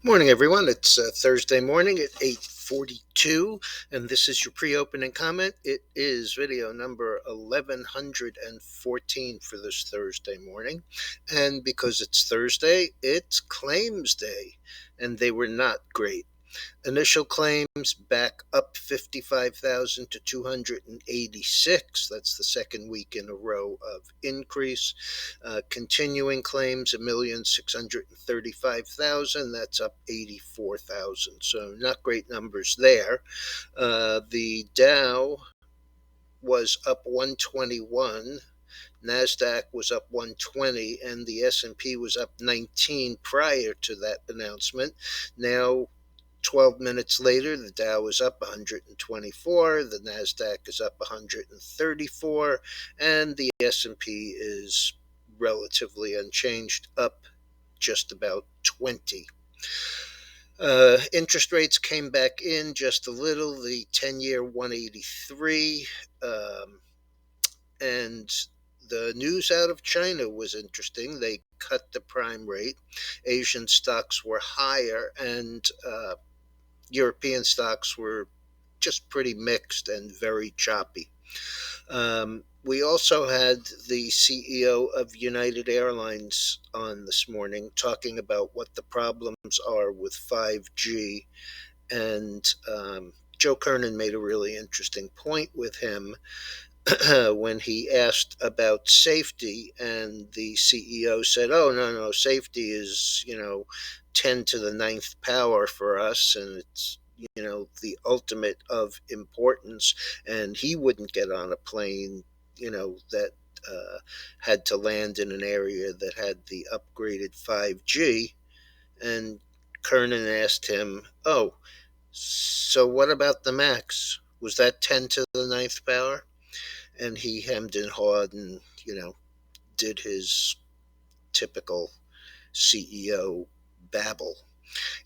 Morning, everyone. It's Thursday morning at 8:42, and this is your pre-opening comment. It is video number 1114 for this Thursday morning, and because it's Thursday, it's claims day, and they were not great. Initial claims back up 55,000 to 286. That's the second week in a row of increase. Continuing claims 1,635,000. That's up 84,000. So not great numbers there. The Dow was up 121. NASDAQ was up 120, and the S&P was up 19 prior to that announcement. Now 12 minutes later, the Dow is up 124, the Nasdaq is up 134, and the S&P is relatively unchanged, up just about 20. Interest rates came back in just a little. The 10-year 183, and the news out of China was interesting. They cut the prime rate. Asian stocks were higher, and European stocks were just pretty mixed and very choppy. We also had the CEO of United Airlines on this morning talking about what the problems are with 5G. And Joe Kernan made a really interesting point with him when he asked about safety, and the CEO said, "Oh, no, safety is 10 to the ninth power for us, and it's the ultimate of importance." And he wouldn't get on a plane that had to land in an area that had the upgraded 5G. And Kernan asked him, "Oh, so what about the Max? Was that 10 to the ninth power?" And he hemmed and hawed and did his typical CEO babble.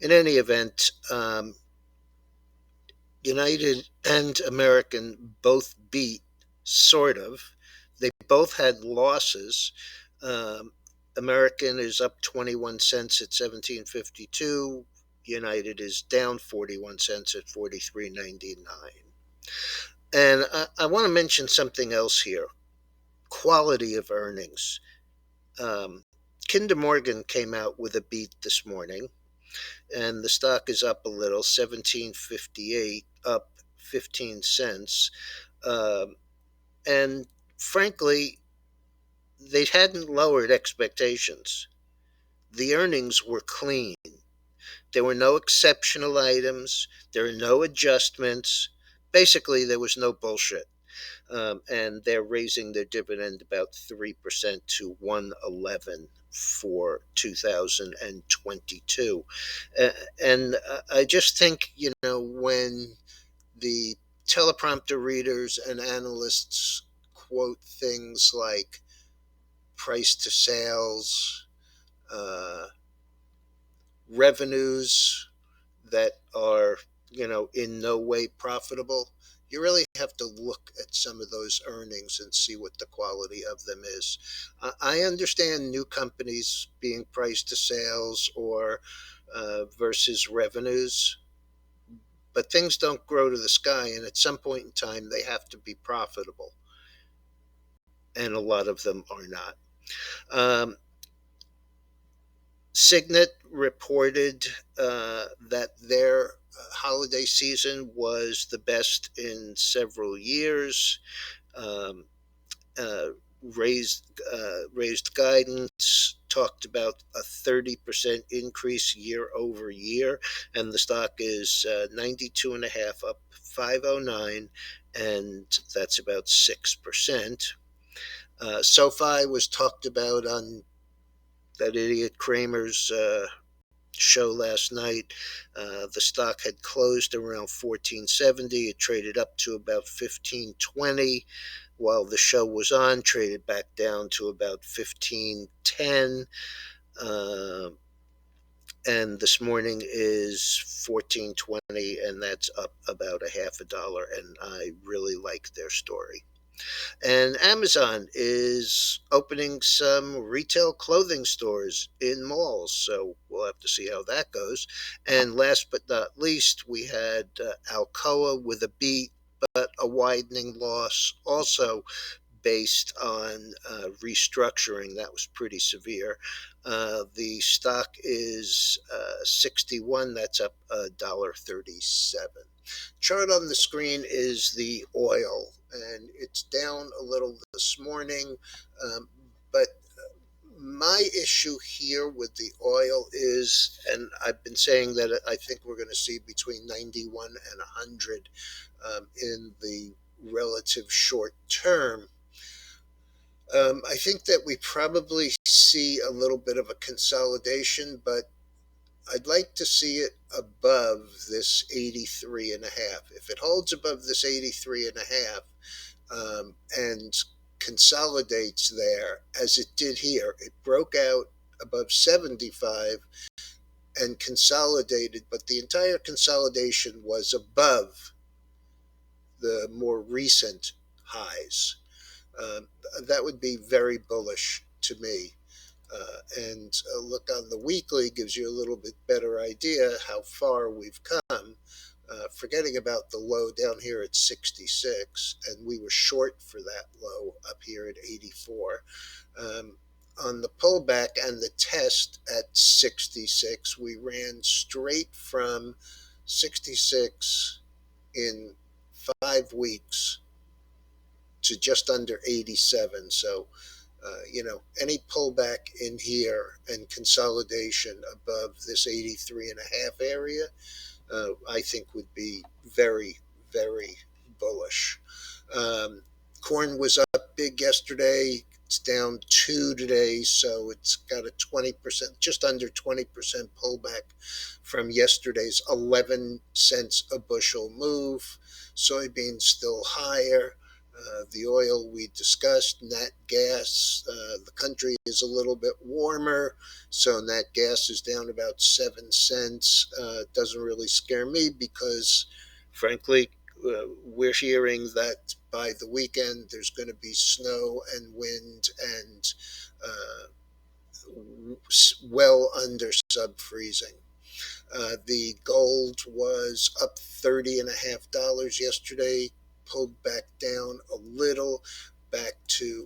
In any event, United and American both beat, sort of. They both had losses. Um, American is up 21 cents at 17.52. United is down 41 cents at 43.99. And I want to mention something else here: quality of earnings. Um, Kinder Morgan came out with a beat this morning, and the stock is up a little, 17.58, up 15 cents. Um, and frankly, they hadn't lowered expectations. The earnings were clean. There were no exceptional items, there were no adjustments. Basically, there was no bullshit. And they're raising their dividend about 3% to 111 for 2022. And I just think, when the teleprompter readers and analysts quote things like price to sales, uh, revenues that are, in no way profitable, you really have to look at some of those earnings and see what the quality of them is. I understand new companies being priced to sales or versus revenues, but things don't grow to the sky, and at some point in time, they have to be profitable, and a lot of them are not. Um, Signet reported that their holiday season was the best in several years. Um, uh, raised guidance, talked about a 30% increase year over year, and the stock is 92 and a half, up 509, and that's about 6%. SOFI was talked about on that idiot Kramer's show last night. The stock had closed around 1470. It traded up to about 1520 while the show was on, traded back down to about 1510. Uh, and this morning is 1420, and that's up about a half a dollar. And I really like their story. And Amazon is opening some retail clothing stores in malls. So we'll have to see how that goes. And last but not least, we had Alcoa with a beat, but a widening loss. Also, based on restructuring that was pretty severe. The stock is 61. That's up $1.37. Chart on the screen is the oil, and it's down a little this morning. But my issue here with the oil is, and I've been saying that I think we're going to see between 91 and 100 in the relative short term. I think that we probably see a little bit of a consolidation, but I'd like to see it above this 83 and a half. If it holds above this 83 and a half and consolidates there as it did here, it broke out above 75 and consolidated, but the entire consolidation was above the more recent highs. Um, that would be very bullish to me. And a look on the weekly gives you a little bit better idea how far we've come. Forgetting about the low down here at 66, and we were short for that low up here at 84. On the pullback and the test at 66, we ran straight from 66 in 5 weeks to just under 87. So, any pullback in here and consolidation above this 83 and a half area, I think would be very, very bullish. Corn was up big yesterday. It's down 2 today, so it's got a 20%, just under 20% pullback from yesterday's 11 cents a bushel move. Soybeans still higher. The oil we discussed, nat gas, the country is a little bit warmer, so nat gas is down about 7 cents. Doesn't really scare me because, frankly, we're hearing that by the weekend there's going to be snow and wind and well under sub freezing. The gold was up $30.50 yesterday, pulled back down a little, back to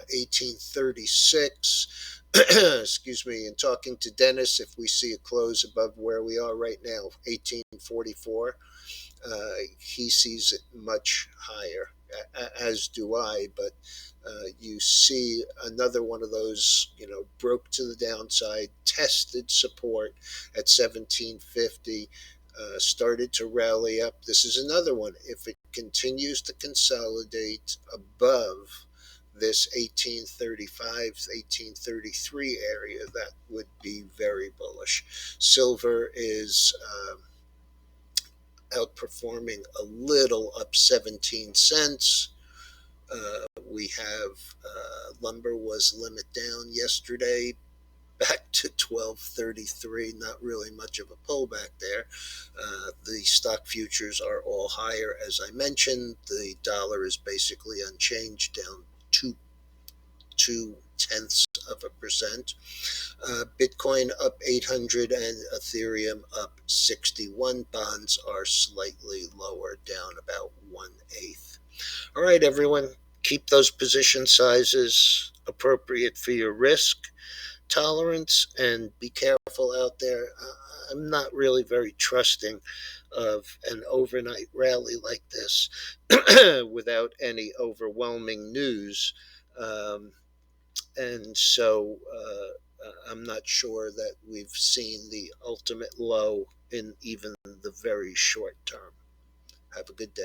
1836. Excuse me. And talking to Dennis, if we see a close above where we are right now, 1844, he sees it much higher, as do I. But you see another one of those, broke to the downside, tested support at 1750, started to rally up. This is another one. If it continues to consolidate above this 1835, 1833 area, that would be very bullish. Silver is outperforming a little, up 17 cents. We have lumber was limit down yesterday, back to 1233. Not really much of a pullback there. The stock futures are all higher, as I mentioned. The dollar is basically unchanged, down 0.2%. Bitcoin up 800 and Ethereum up 61. Bonds are slightly lower, down about 1/8. All right, everyone, keep those position sizes appropriate for your risk tolerance and be careful out there. I'm not really very trusting of an overnight rally like this without any overwhelming news. And so I'm not sure that we've seen the ultimate low in even the very short term. Have a good day.